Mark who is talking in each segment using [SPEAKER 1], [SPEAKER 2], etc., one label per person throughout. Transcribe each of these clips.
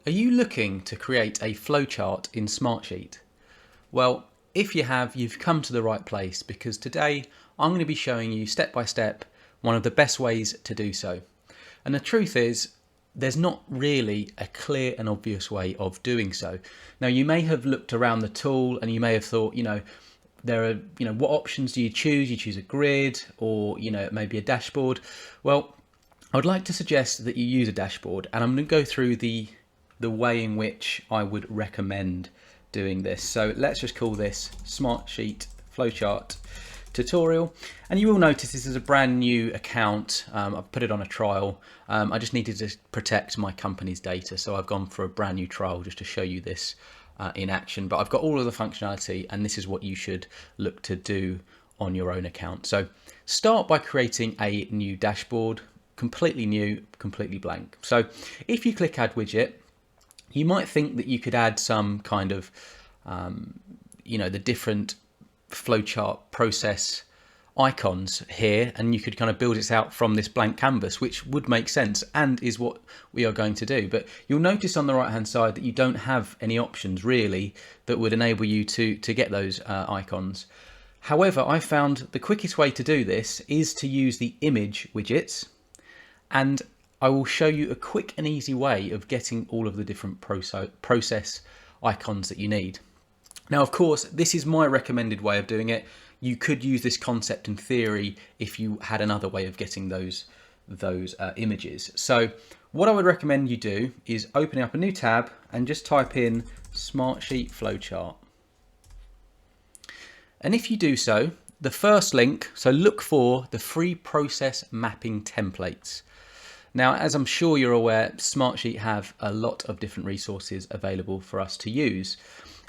[SPEAKER 1] Are you looking to create a flowchart in Smartsheet? Well, if you have, you've come to the right place, because today I'm going to be showing you step by step one of the best ways to do so. And the truth is, there's not really a clear and obvious way of doing so. Now, you may have looked around the tool and you may have thought, there are, what options do you choose? You choose a grid, or, maybe a dashboard. Well, I would like to suggest that you use a dashboard, and I'm going to go through the way in which I would recommend doing this. So let's just call this Smartsheet Flowchart tutorial, and you will notice this is a brand new account. I've put it on a trial. I just needed to protect my company's data, so I've gone for a brand new trial just to show you this in action. But I've got all of the functionality, and this is what you should look to do on your own account. So start by creating a new dashboard, completely new, completely blank. So if you click add widget, you might think that you could add some kind of, the different flowchart process icons here, and you could kind of build it out from this blank canvas, which would make sense and is what we are going to do. But you'll notice on the right hand side that you don't have any options really that would enable you to get those icons. However, I found the quickest way to do this is to use the image widgets, and I will show you a quick and easy way of getting all of the different process icons that you need. Now, of course, this is my recommended way of doing it. You could use this concept in theory if you had another way of getting those images. So what I would recommend you do is open up a new tab and just type in Smartsheet Flowchart. And if you do so, the first link, so look for the free process mapping templates. Now, as I'm sure you're aware, Smartsheet have a lot of different resources available for us to use.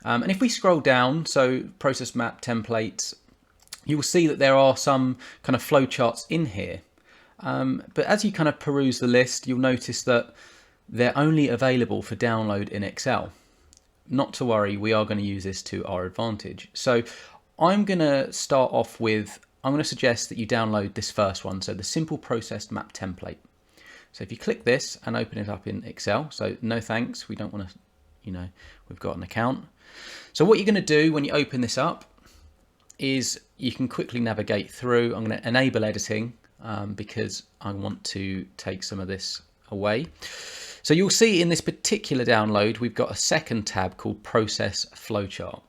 [SPEAKER 1] And if we scroll down, so process map templates, you will see that there are some kind of flowcharts in here. But as you kind of peruse the list, you'll notice that they're only available for download in Excel. Not to worry, we are going to use this to our advantage. So I'm going to start off with, I'm going to suggest that you download this first one, so the simple process map template. So if you click this and open it up in Excel, so no thanks, we don't want to, we've got an account. So what you're going to do when you open this up is you can quickly navigate through. I'm going to enable editing because I want to take some of this away. So you'll see in this particular download, we've got a second tab called Process Flowchart.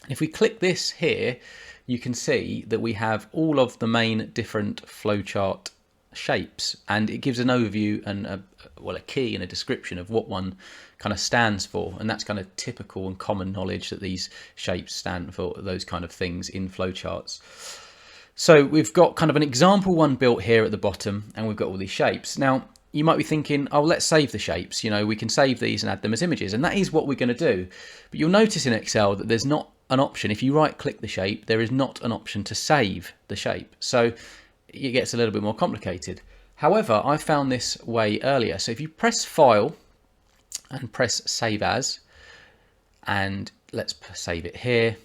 [SPEAKER 1] And if we click this here, you can see that we have all of the main different flowchart shapes, and it gives an overview and a key and a description of what one kind of stands for, and that's kind of typical and common knowledge that these shapes stand for those kind of things in flowcharts. So we've got kind of an example one built here at the bottom, and we've got all these shapes. Now you might be thinking, oh, let's save the shapes, we can save these and add them as images, and that is what we're going to do. But you'll notice in Excel that there's not an option. If you right click the shape, there is not an option to save the shape, so it gets a little bit more complicated. However, I found this way earlier. So if you press File and press Save As, and let's save it here.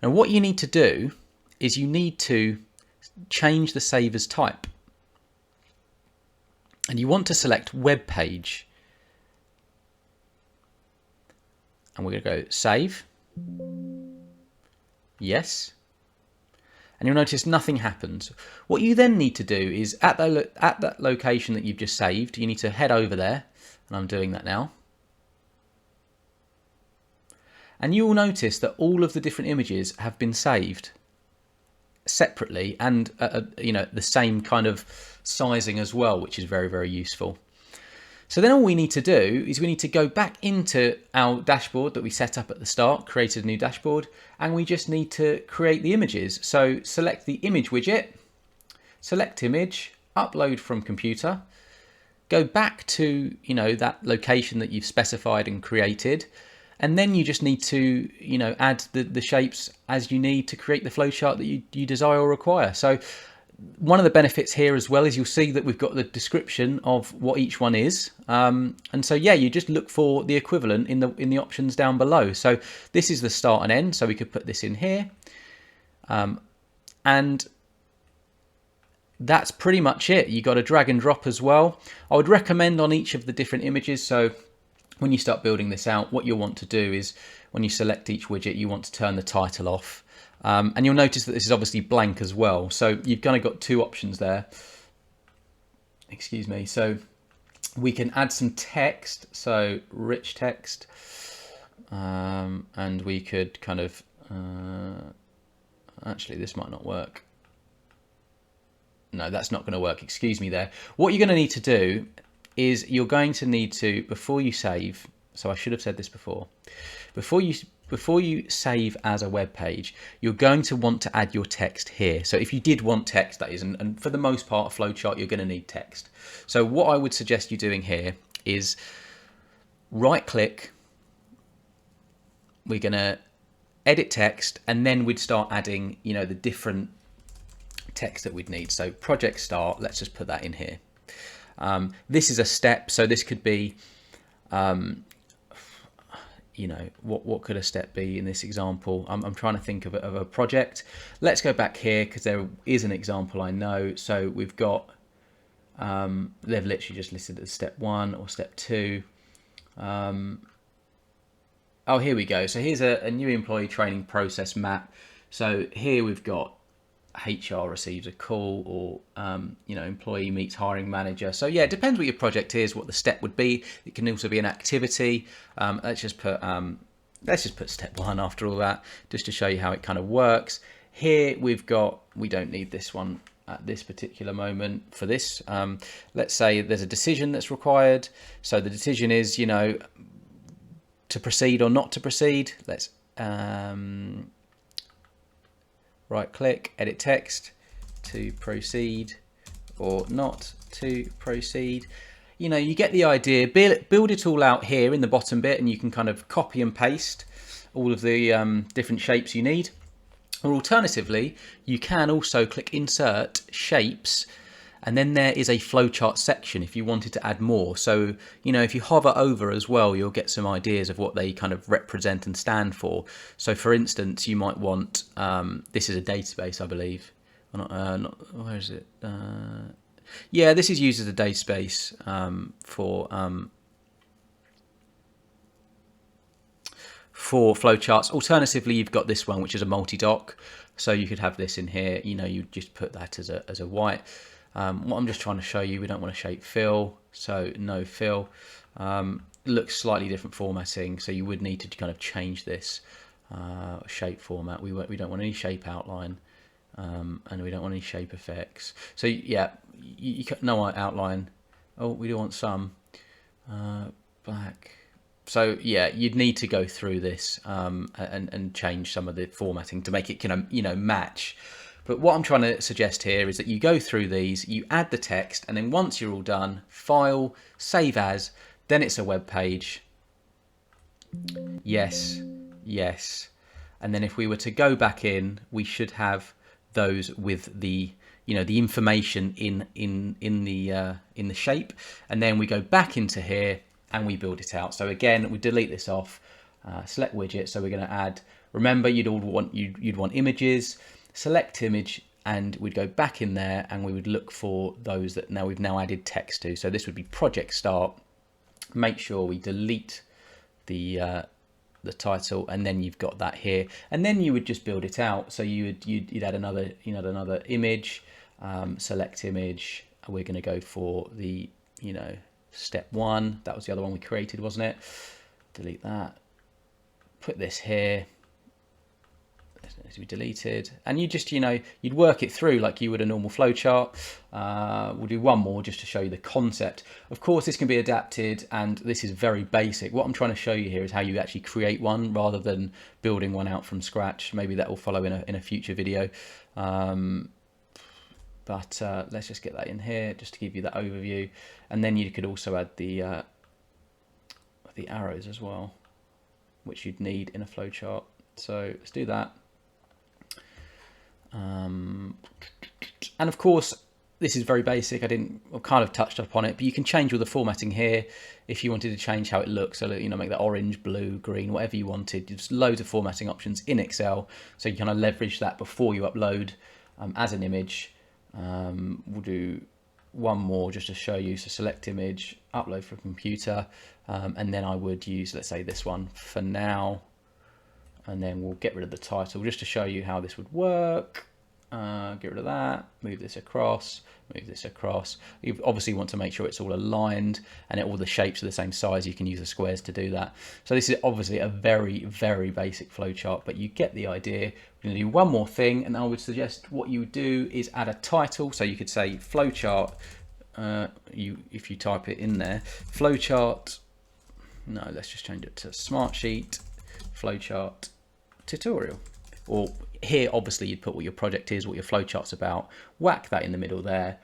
[SPEAKER 1] Now what you need to do is you need to change the save as type. And you want to select Web Page. And we're going to go Save. Yes. And you'll notice nothing happens. What you then need to do is at that location that you've just saved, you need to head over there, and I'm doing that now. And you will notice that all of the different images have been saved separately and the same kind of sizing as well, which is very, very useful. So then all we need to do is we need to go back into our dashboard that we set up at the start, created a new dashboard, and we just need to create the images. So select the image widget, select image, upload from computer, go back to, that location that you've specified and created, and then you just need to, add the shapes as you need to create the flowchart that you desire or require. So one of the benefits here as well is you'll see that we've got the description of what each one is, and so yeah, you just look for the equivalent in the options down below. So this is the start and end, so we could put this in here, and that's pretty much it. You got a drag and drop as well. I would recommend on each of the different images. So when you start building this out, what you'll want to do is when you select each widget, you want to turn the title off. And you'll notice that this is obviously blank as well. So you've kind of got two options there. Excuse me. So we can add some text, so rich text, and we could kind of, actually this might not work. No, that's not going to work. Excuse me there. What you're going to need to do is you're going to need to, before you save, so I should have said this before, before you save as a web page, you're going to want to add your text here. So if you did want text, that is, and for the most part, a flowchart, you're going to need text. So what I would suggest you doing here is right click, we're going to edit text, and then we'd start adding, you know, the different text that we'd need. So project start, let's just put that in here. This is a step, so this could be, you know, what could a step be in this example? I'm trying to think of a project. Let's go back here because there is an example I know. So we've got, they've literally just listed as step 1 or step 2. Oh, here we go. So here's a new employee training process map. So here we've got HR receives a call, or you know, employee meets hiring manager. So yeah, it depends what your project is, what the step would be. It can also be an activity. Let's just put step 1 after all that, just to show you how it kind of works. Here we've got, we don't need this one at this particular moment for this. Let's say there's a decision that's required. So the decision is, you know, to proceed or not to proceed. Let's right click, edit text, to proceed or not to proceed. You know, you get the idea. Build it all out here in the bottom bit, and you can kind of copy and paste all of the different shapes you need. Or alternatively, you can also click insert shapes, and then there is a flowchart section if you wanted to add more. So, you know, if you hover over as well, you'll get some ideas of what they kind of represent and stand for. So for instance, you might want, this is a database, I believe. Where is it? Yeah, this is used as a database for flowcharts. Alternatively, you've got this one, which is a multi-doc. So you could have this in here, you know, you just put that as a white. What I'm just trying to show you, we don't want to shape fill, so no fill. Looks slightly different formatting, so you would need to kind of change this shape format. We don't want any shape outline, and we don't want any shape effects. So yeah, you no outline. Oh, we do want some black. So yeah, you'd need to go through this and change some of the formatting to make it kind of, you know, match. But what I'm trying to suggest here is that you go through these, you add the text, and then once you're all done, file, save as, then it's a web page. Yes, yes. And then if we were to go back in, we should have those with the, you know, the information in the shape. And then we go back into here and we build it out. So again, we delete this off, select widget. So we're going to add, remember you'd want images, select image, and we'd go back in there and we would look for those that we've now added text to. So this would be project start. Make sure we delete the title, and then you've got that here, and then you would just build it out. So you'd add another, you know, another image, select image. We're going to go for the, you know, step 1. That was the other one we created, wasn't it? Delete that, put this here, to be deleted, and you just, you know, you'd work it through like you would a normal flowchart. We'll do one more just to show you the concept. Of course, this can be adapted, and this is very basic. What I'm trying to show you here is how you actually create one rather than building one out from scratch. Maybe that will follow in a future video. But let's just get that in here just to give you that overview, and then you could also add the arrows as well, which you'd need in a flowchart. So let's do that. And of course, this is very basic. I kind of touched upon it, but you can change all the formatting here if you wanted to change how it looks. So, you know, make that orange, blue, green, whatever you wanted. There's loads of formatting options in Excel, so you kind of leverage that before you upload as an image. We'll do one more just to show you. So select image, upload from computer, and then I would use, let's say, this one for now, and then we'll get rid of the title just to show you how this would work. Get rid of that, move this across, move this across. You obviously want to make sure it's all aligned and all the shapes are the same size. You can use the squares to do that. So this is obviously a very, very basic flowchart, but you get the idea. We're going to do one more thing, and I would suggest what you would do is add a title. So you could say flowchart, if you type it in there, flowchart, no, let's just change it to Smartsheet, flowchart tutorial. Or here, obviously, you'd put what your project is, what your flowchart's about, whack that in the middle there.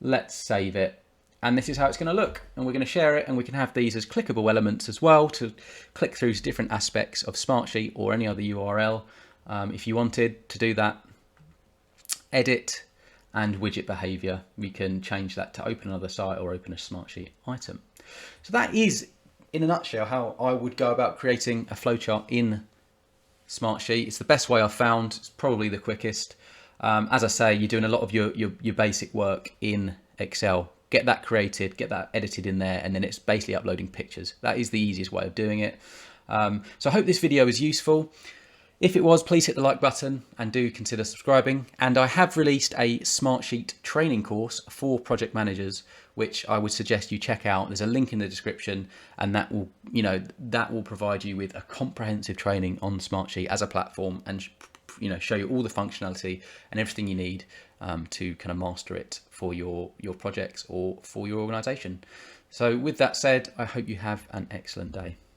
[SPEAKER 1] Let's save it. And this is how it's going to look. And we're going to share it, and we can have these as clickable elements as well to click through different aspects of Smartsheet or any other URL. If you wanted to do that, edit and widget behavior, we can change that to open another site or open a Smartsheet item. So that is, in a nutshell, how I would go about creating a flowchart in Smartsheet. It's the best way I've found. It's probably the quickest. As I say, you're doing a lot of your basic work in Excel. Get that created, get that edited in there, and then it's basically uploading pictures. That is the easiest way of doing it. So I hope this video was useful. If it was, please hit the like button and do consider subscribing. And I have released a Smartsheet training course for project managers, which I would suggest you check out. There's a link in the description, and that will provide you with a comprehensive training on Smartsheet as a platform, and show you all the functionality and everything you need to kind of master it for your projects or for your organization. So with that said, I hope you have an excellent day.